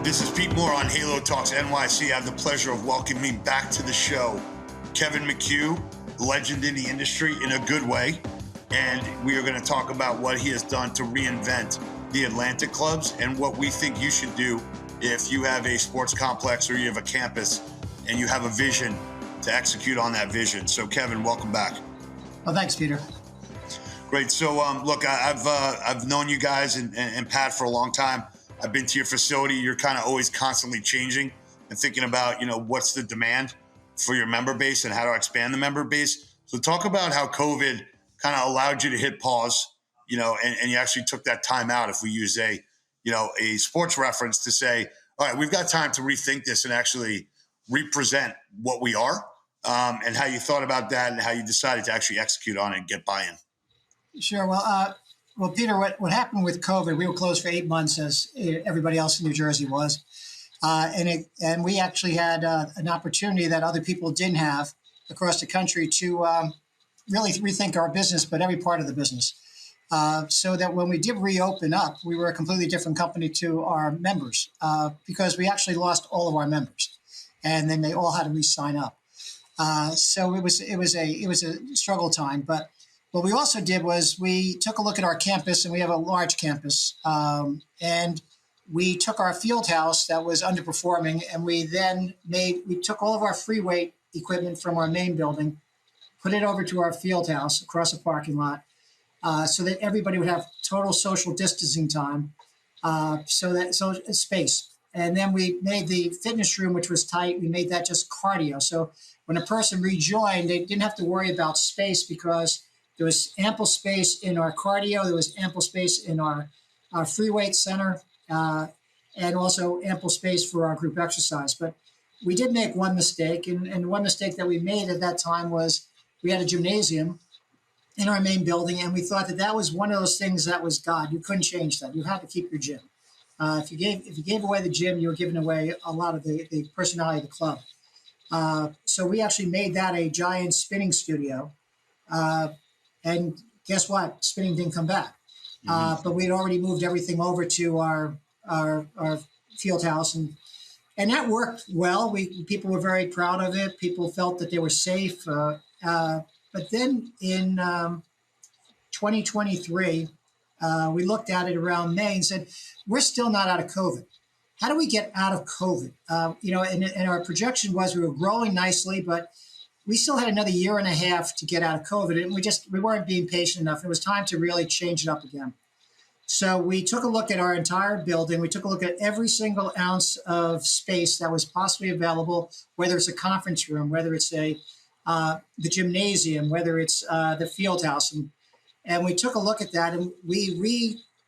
This is Pete Moore on Halo Talks NYC. I have the pleasure of welcoming back to the show Kevin McHugh, legend in the industry in a good way. And we are going to talk about what he has done to reinvent the Atlantic clubs and what we think you should do if you have a sports complex or you have a campus and you have a vision to execute on that vision. So Kevin, welcome back. Well, thanks, Peter. Great. So look, I've known you guys and Pat for a long time. I've been to your facility. You're kind of always constantly changing and thinking about, what's the demand for your member base and how to expand the member base. So talk about how COVID kind of allowed you to hit pause, and you actually took that time out. If we use a sports reference to say, all right, we've got time to rethink this and actually represent what we are, and how you thought about that and how you decided to actually execute on it and get buy-in. Sure. Well, Peter, what happened with COVID, we were closed for 8 months as everybody else in New Jersey was. And we actually had an opportunity that other people didn't have across the country to really rethink our business, but every part of the business. So that when we did reopen up, we were a completely different company to our members because we actually lost all of our members. And then they all had to re-sign up. So it was a struggle time, but what we also did was we took a look at our campus, and we have a large campus, and we took our field house that was underperforming, and we took all of our free weight equipment from our main building, put it over to our field house across the parking lot, so that everybody would have total social distancing time, so space. And then we made the fitness room, which was tight, we made that just cardio. So when a person rejoined, they didn't have to worry about space because there was ample space in our cardio. There was ample space in our free weight center, and also ample space for our group exercise. But we did make one mistake, and one mistake that we made at that time was we had a gymnasium in our main building, and we thought that was one of those things that was God. You couldn't change that. You had to keep your gym. If you gave away the gym, you were giving away a lot of the personality of the club. So we actually made that a giant spinning studio. And guess what? Spinning didn't come back. But we had already moved everything over to our field house, and that worked well. People were very proud of it. People felt that they were safe. But then in 2023, we looked at it around May and said, we're still not out of COVID. How do we get out of COVID? And our projection was we were growing nicely, but we still had another year and a half to get out of COVID, and we weren't being patient enough. It was time to really change it up again. So we took a look at our entire building. We took a look at every single ounce of space that was possibly available, whether it's a conference room, whether it's the gymnasium, whether it's the field house. And we took a look at that, and we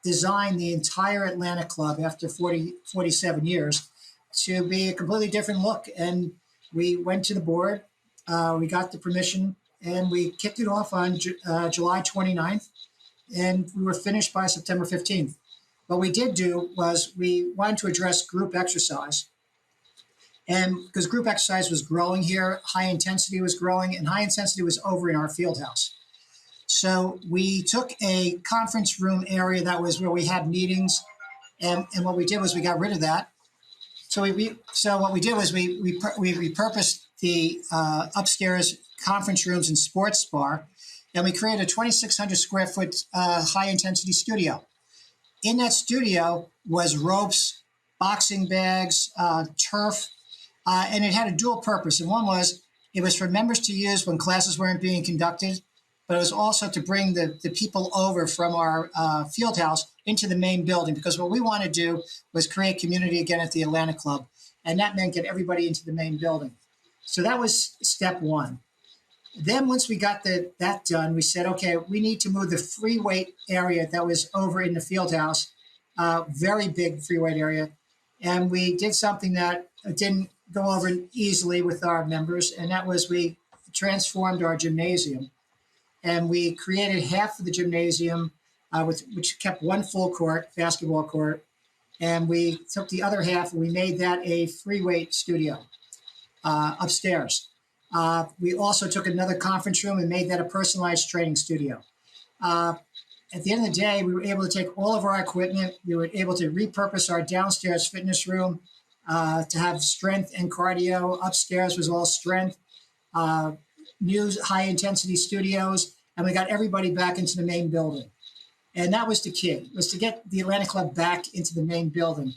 redesigned the entire Atlantic Club after 47 years to be a completely different look. And we went to the board. We got the permission, and we kicked it off on July 29th, and we were finished by September 15th. What we did do was we wanted to address group exercise, and because group exercise was growing here, high intensity was growing, and high intensity was over in our field house. So we took a conference room area that was where we had meetings, and what we did was we got rid of that. So what we did was we repurposed the upstairs conference rooms and sports bar, and we created a 2,600 square foot high-intensity studio. In that studio was ropes, boxing bags, turf, and it had a dual purpose. And one was it was for members to use when classes weren't being conducted, but it was also to bring the people over from our field house into the main building, because what we want to do was create community again at the Atlantic Club, and that meant get everybody into the main building. So that was step one. Then once we got that done, we said, okay, we need to move the free weight area that was over in the field house, very big free weight area. And we did something that didn't go over easily with our members, and that was we transformed our gymnasium. And we created half of the gymnasium, which kept one full court, basketball court. And we took the other half and we made that a free weight studio upstairs. We also took another conference room and made that a personalized training studio. at the end of the day, we were able to take all of our equipment. We were able to repurpose our downstairs fitness room to have strength and cardio. Upstairs was all strength, new high intensity studios, and we got everybody back into the main building. And that was the key, was to get the Atlanta Club back into the main building,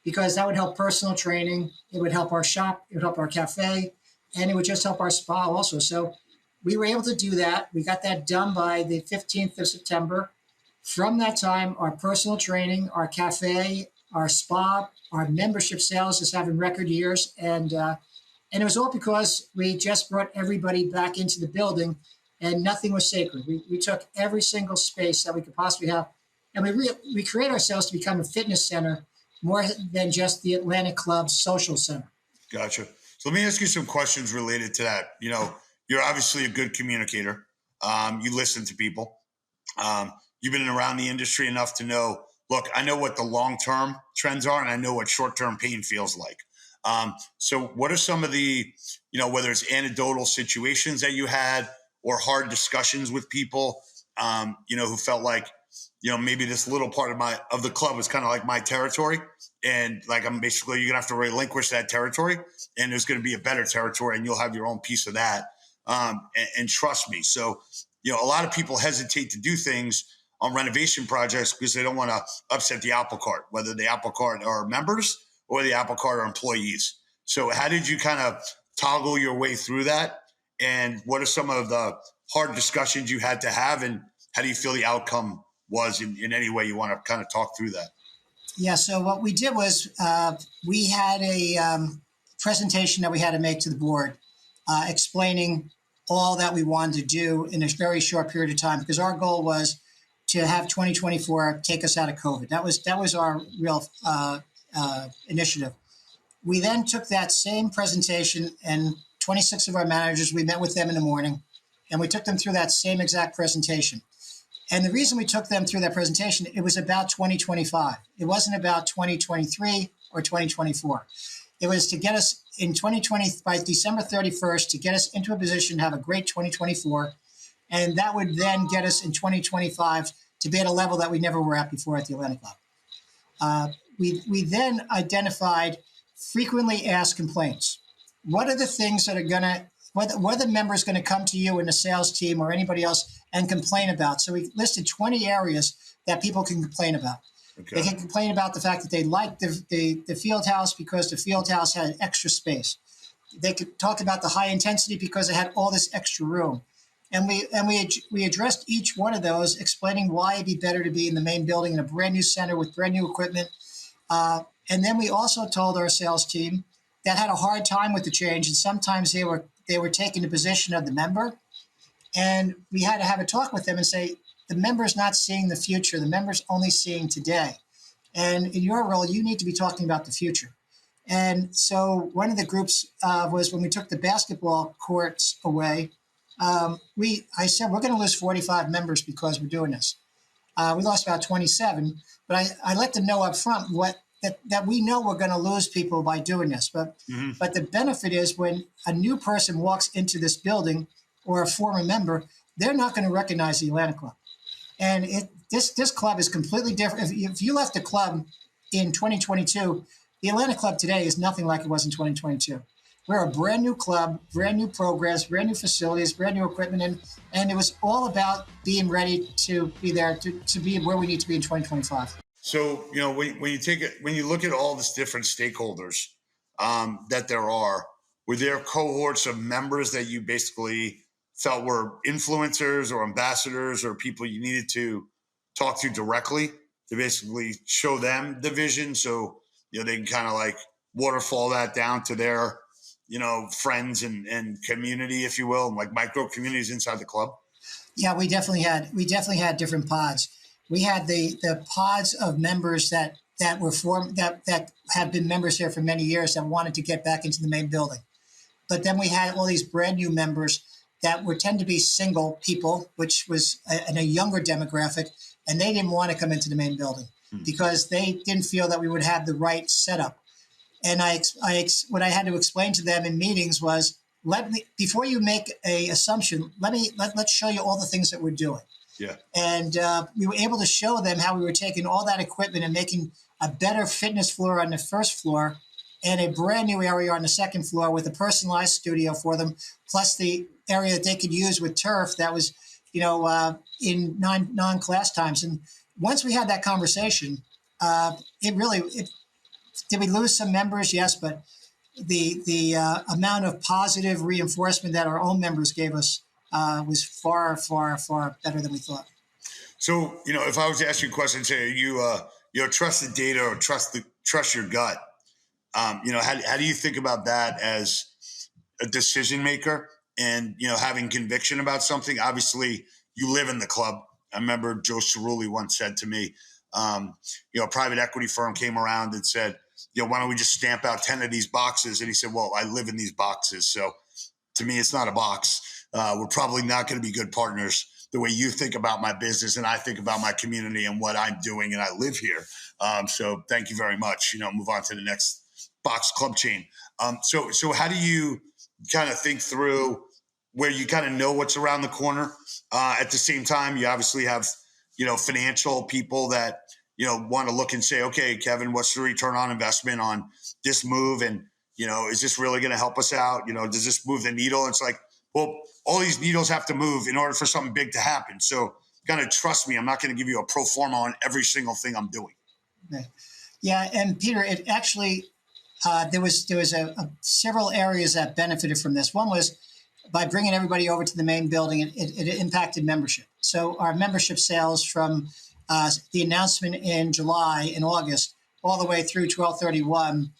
because that would help personal training. It would help our shop. It would help our cafe, and it would just help our spa also. So we were able to do that. We got that done by the 15th of September. From that time, our personal training, our cafe, our spa, our membership sales is having record years. And it was all because we just brought everybody back into the building, and nothing was sacred. We took every single space that we could possibly have, and we create ourselves to become a fitness center more than just the Atlanta Club social center. Gotcha. So let me ask you some questions related to that. You know, you're obviously a good communicator. You listen to people. You've been around the industry enough to know, look, I know what the long-term trends are, and I know what short-term pain feels like. So what are some of the, you know, whether it's anecdotal situations that you had or hard discussions with people, you know, who felt like, you know, maybe this little part of the club was kind of like my territory, and like you're gonna have to relinquish that territory, and there's going to be a better territory, and you'll have your own piece of that. And trust me. So, you know, a lot of people hesitate to do things on renovation projects because they don't want to upset the apple cart, whether the apple cart are members or the apple cart are employees. So how did you kind of toggle your way through that? And what are some of the hard discussions you had to have, and how do you feel the outcome was in any way you want to kind of talk through that? Yeah, so what we did was we had a presentation that we had to make to the board explaining all that we wanted to do in a very short period of time, because our goal was to have 2024 take us out of COVID. That was our real initiative. We then took that same presentation, and 26 of our managers, we met with them in the morning, and we took them through that same exact presentation. And the reason we took them through that presentation, it was about 2025. It wasn't about 2023 or 2024. It was to get us in 2020, by December 31st, to get us into a position to have a great 2024. And that would then get us in 2025 to be at a level that we never were at before at the Atlanta Club. We then identified frequently asked complaints. What are the things that are going to, what are the members going to come to you in the sales team or anybody else and complain about? So we listed 20 areas that people can complain about. Okay. They can complain about the fact that they liked the field house because the field house had extra space. They could talk about the high intensity because it had all this extra room. And we addressed each one of those, explaining why it'd be better to be in the main building in a brand new center with brand new equipment. And then we also told our sales team that had a hard time with the change, and sometimes they were taking the position of the member. And we had to have a talk with them and say, the member's not seeing the future. The member's only seeing today. And in your role, you need to be talking about the future. And so one of the groups was when we took the basketball courts away, I said, we're going to lose 45 members because we're doing this. We lost about 27, but I let them know up front that we know we're going to lose people by doing this. But the benefit is when a new person walks into this building or a former member, they're not going to recognize the Atlanta Club. And this club is completely different. If you left the club in 2022, the Atlanta Club today is nothing like it was in 2022. We're a brand new club, brand new programs, brand new facilities, brand new equipment, and it was all about being ready to be there to be where we need to be in 2025. So, you know, when you look at all these different stakeholders that there are, were there cohorts of members that you basically felt were influencers or ambassadors or people you needed to talk to directly to basically show them the vision, so you know they can kind of like waterfall that down to their, you know, friends and community, if you will, like micro communities inside the club? Yeah, we definitely had different pods. We had the pods of members that were formed that have been members here for many years that wanted to get back into the main building. But then we had all these brand new members that tend to be single people, which was in a younger demographic, and they didn't want to come into the main building because they didn't feel that we would have the right setup. And what I had to explain to them in meetings was, before you make a assumption, let's show you all the things that we're doing. Yeah. And we were able to show them how we were taking all that equipment and making a better fitness floor on the first floor and a brand new area on the second floor with a personalized studio for them, plus the area that they could use with turf that was, in non-class times. And once we had that conversation, did we lose some members? Yes, but the amount of positive reinforcement that our own members gave us was far, far, far better than we thought. So, if I was to ask you a question, say you trust the data or trust your gut, how do you think about that as a decision maker and, having conviction about something? Obviously, you live in the club. I remember Joe Cerulli once said to me, a private equity firm came around and said, why don't we just stamp out 10 of these boxes? And he said, well, I live in these boxes. So to me, it's not a box. We're probably not going to be good partners the way you think about my business and I think about my community and what I'm doing, and I live here. So thank you very much. Move on to the next box club chain. So how do you kind of think through where you kind of know what's around the corner? At the same time, you obviously have, financial people that, want to look and say, okay, Kevin, what's the return on investment on this move? And, is this really going to help us out? Does this move the needle? It's like, well, all these needles have to move in order for something big to happen. So kind of trust me, I'm not going to give you a pro forma on every single thing I'm doing. Okay. Yeah. And Peter, it actually, there was several areas that benefited from this. One was by bringing everybody over to the main building, it impacted membership. So our membership sales from the announcement in July and August all the way through 12/31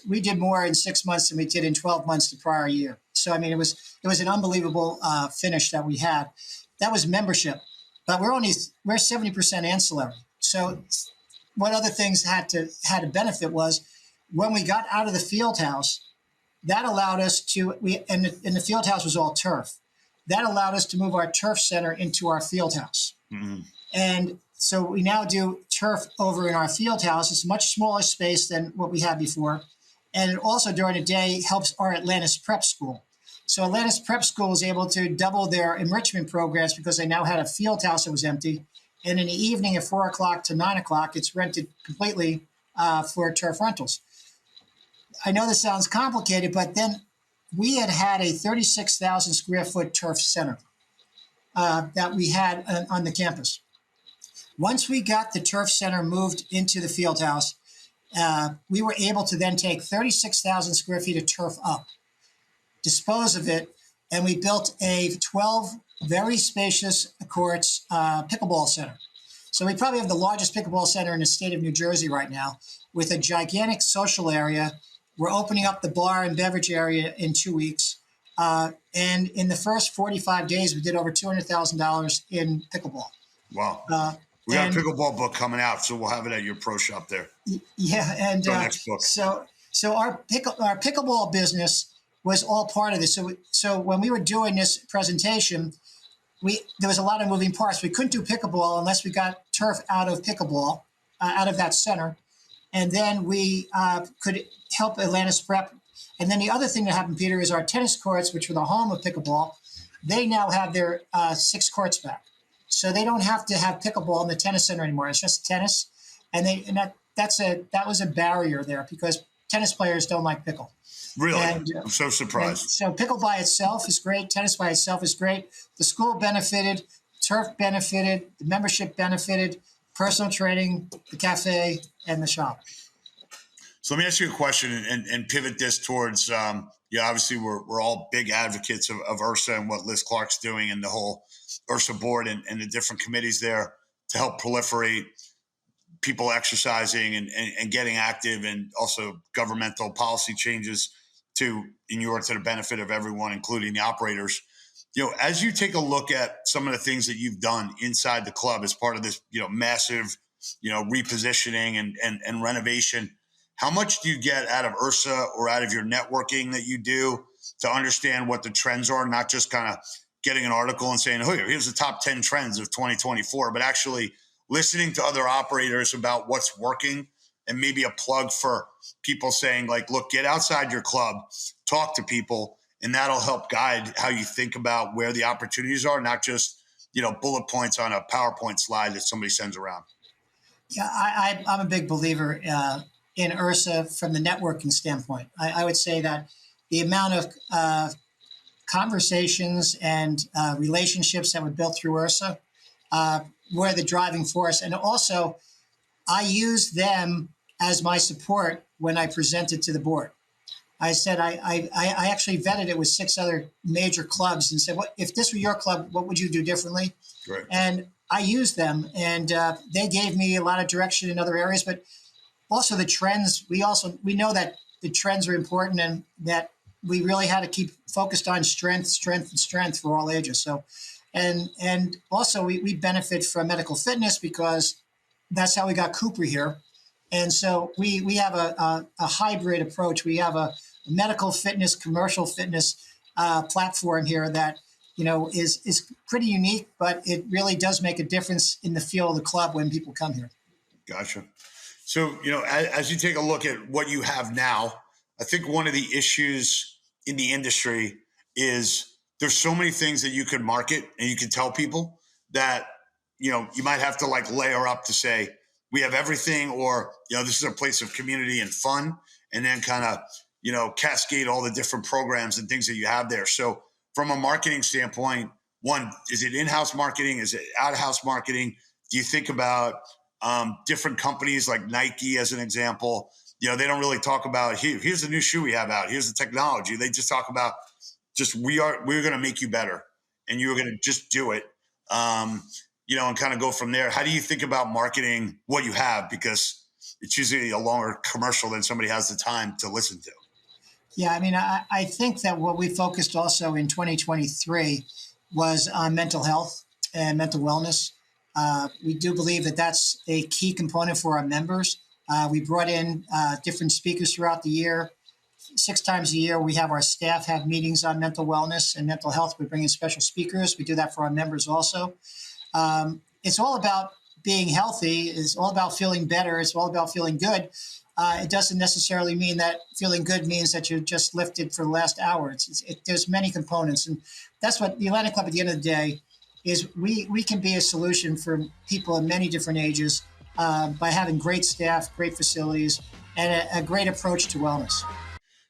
we did more in 6 months than we did in 12 months the prior year. So, I mean, it was an unbelievable finish that we had. That was membership, but we're 70% ancillary. So what other things had to benefit was when we got out of the field house, that allowed us to, and the field house was all turf. That allowed us to move our turf center into our field house. Mm-hmm. And so we now do turf over in our field house. It's a much smaller space than what we had before. And it also during the day helps our Atlantis Prep School. So Atlantis Prep School is able to double their enrichment programs because they now had a field house that was empty. And in the evening at 4 o'clock to 9 o'clock, it's rented completely for turf rentals. I know this sounds complicated, but then we had a 36,000 square foot turf center that we had on the campus. Once we got the turf center moved into the field house, we were able to then take 36,000 square feet of turf up, dispose of it, and we built a 12 very spacious courts pickleball center. So we probably have the largest pickleball center in the state of New Jersey right now, with a gigantic social area. We're opening up the bar and beverage area in 2 weeks. And in the first 45 days, we did over $200,000 in pickleball. Wow. We got a pickleball book coming out, so we'll have it at your pro shop there. Yeah, and next book. So our pickleball business was all part of this. So when we were doing this presentation, there was a lot of moving parts. We couldn't do pickleball unless we got turf out of pickleball, out of that center, and then we could help Atlantis Prep. And then the other thing that happened, Peter, is our tennis courts, which were the home of pickleball, they now have their 6 courts back. So they don't have to have pickleball in the tennis center anymore. It's just tennis. And that was a barrier there because tennis players don't like pickle. Really? I'm so surprised. So pickle by itself is great. Tennis by itself is great. The school benefited. Turf benefited. The membership benefited. Personal training, the cafe, and the shop. So let me ask you a question and pivot this towards, obviously we're all big advocates of URSA and what Liz Clark's doing and the whole URSA board and the different committees there to help proliferate people exercising and getting active, and also governmental policy changes to the benefit of everyone, including the operators. As you take a look at some of the things that you've done inside the club as part of this, massive, repositioning and renovation, how much do you get out of URSA or out of your networking that you do to understand what the trends are, not just kind of getting an article and saying, oh, here's the top 10 trends of 2024, but actually listening to other operators about what's working, and maybe a plug for people saying, like, look, get outside your club, talk to people, and that'll help guide how you think about where the opportunities are, not just, bullet points on a PowerPoint slide that somebody sends around. Yeah, I'm a big believer in URSA from the networking standpoint. I would say that the amount of conversations and relationships that were built through URSA were the driving force. And also, I used them as my support when I presented to the board. I said, I actually vetted it with 6 other major clubs and said, what if this were your club, what would you do differently? Right. And I used them, and they gave me a lot of direction in other areas, but also the trends. We know that the trends are important, and that we really had to keep focused on strength for all ages. So, and also we benefit from medical fitness because that's how we got Cooper here. And so we have a hybrid approach. We have a medical fitness, commercial fitness platform here that is pretty unique, but it really does make a difference in the feel of the club when people come here. Gotcha. So, as you take a look at what you have now, I think one of the issues in the industry is there's so many things that you could market and you can tell people that, you might have to layer up to say, we have everything, or, this is a place of community and fun, and then kind of, cascade all the different programs and things that you have there. So from a marketing standpoint, one, is it in-house marketing? Is it out-of-house marketing? Do you think about different companies like Nike as an example? They don't really talk about, here's the new shoe we have out. Here's the technology. They just talk about we're going to make you better, and you're going to just do it. And kind of go from there. How do you think about marketing what you have? Because it's usually a longer commercial than somebody has the time to listen to. Yeah, I mean, I think that what we focused also in 2023 was on mental health and mental wellness. We do believe that that's a key component for our members. We brought in different speakers throughout the year. 6 times a year, we have our staff have meetings on mental wellness and mental health. We bring in special speakers. We do that for our members also. It's all about being healthy. It's all about feeling better. It's all about feeling good. It doesn't necessarily mean that feeling good means that you just lifted for the last hour. There's many components. And that's what the Atlanta Club at the end of the day is. We can be a solution for people in many different ages by having great staff, great facilities, and a great approach to wellness.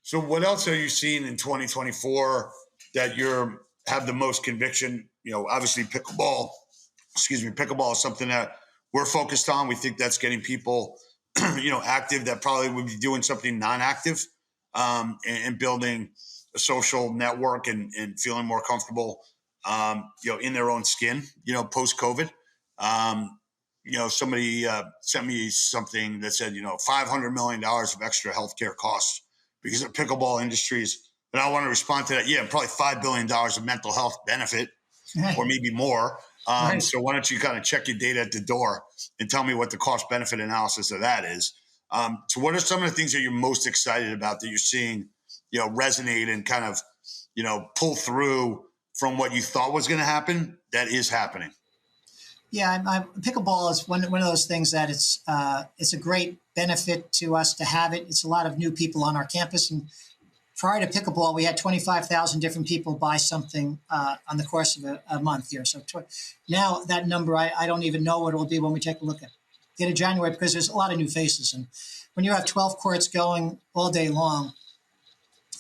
So what else are you seeing in 2024 that have the most conviction? Obviously pickleball is something that we're focused on. We think that's getting people, active that probably would be doing something non-active, and building a social network and feeling more comfortable, in their own skin, post-COVID. Somebody sent me something that said, $500 million of extra healthcare costs because of pickleball industries. And I want to respond to that. Yeah, probably $5 billion of mental health benefit, or maybe more. Right. So why don't you kind of check your data at the door and tell me what the cost benefit analysis of that is? So what are some of the things that you're most excited about that you're seeing, resonate and kind of, pull through from what you thought was going to happen that is happening? Yeah, pickleball is one of those things that it's a great benefit to us to have it. It's a lot of new people on our campus, and prior to pickleball, we had 25,000 different people buy something on the course of a month here. So now that number, I don't even know what it will be when we take a look at it in January, because there's a lot of new faces. And when you have 12 courts going all day long,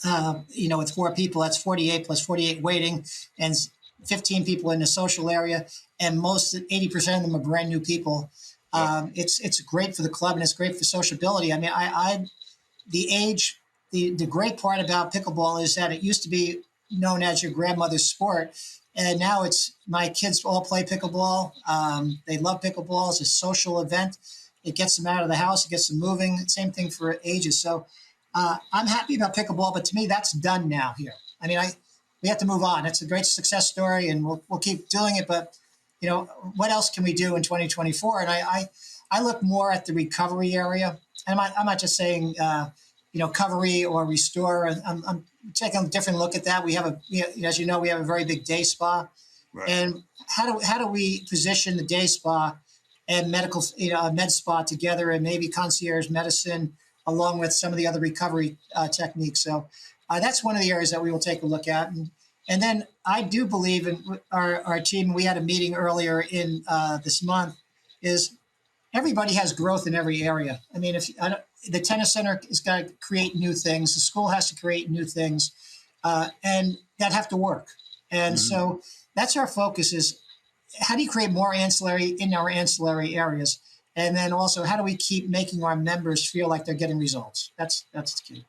with 4 people, that's 48 plus 48 waiting, and 15 people in the social area, and 80% of them are brand new people. It's great for the club, and it's great for sociability. I mean, the great part about pickleball is that it used to be known as your grandmother's sport, and now it's my kids all play pickleball. They love pickleball. It's a social event. It gets them out of the house. It gets them moving. Same thing for ages. So I'm happy about pickleball, but to me, that's done now here. I mean, we have to move on. It's a great success story, and we'll keep doing it. But what else can we do in 2024? And I look more at the recovery area. And I'm not just saying recovery or restore. I'm taking a different look at that. We have as you know, we have a very big day spa. Right. And how do we position the day spa and medical, med spa together, and maybe concierge medicine along with some of the other recovery techniques? So that's one of the areas that we will take a look at. And And then I do believe in our team. We had a meeting earlier in this month. Is everybody has growth in every area. I mean, if the tennis center has got to create new things, the school has to create new things, and that have to work. And so that's our focus: is how do you create more ancillary in our ancillary areas, and then also how do we keep making our members feel like they're getting results? That's the key.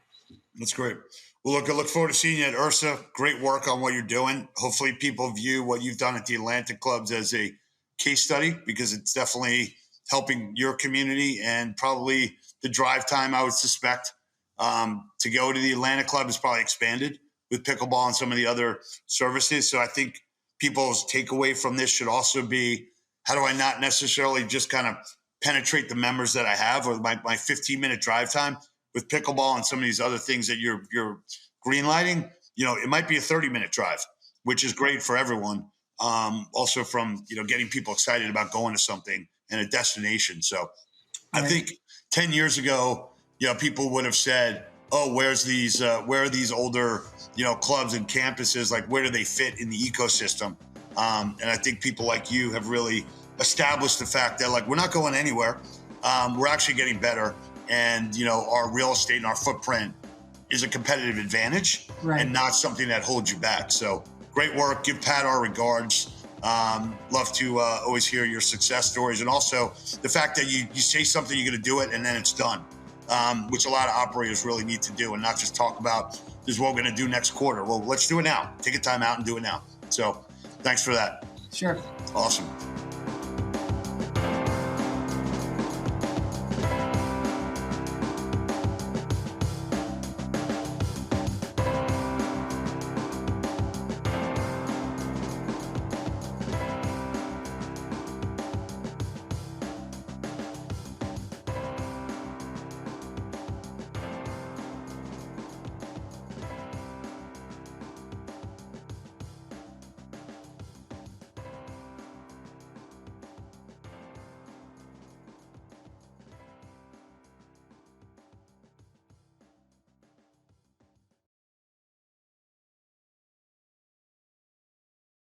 That's great. Well, look, I look forward to seeing you at Ursa. Great work on what you're doing. Hopefully people view what you've done at the Atlantic clubs as a case study, because it's definitely helping your community, and probably the drive time, I would suspect, to go to the Atlantic club is probably expanded with pickleball and some of the other services. So I think people's takeaway from this should also be, how do I not necessarily just kind of penetrate the members that I have, or my 15-minute drive time with pickleball and some of these other things that you're green lighting? It might be a 30-minute drive, which is great for everyone. Also from, getting people excited about going to something and a destination. So I think 10 years ago, people would have said, oh, where are these older, clubs and campuses? Like, where do they fit in the ecosystem? And I think people like you have really established the fact that, like, we're not going anywhere. We're actually getting better. And, our real estate and our footprint is a competitive advantage, and not something that holds you back. So great work. Give Pat our regards. Love to always hear your success stories. And also the fact that you say something, you're going to do it, and then it's done, which a lot of operators really need to do, and not just talk about, this is what we're going to do next quarter. Well, let's do it now. Take a time out and do it now. So thanks for that. Sure. Awesome.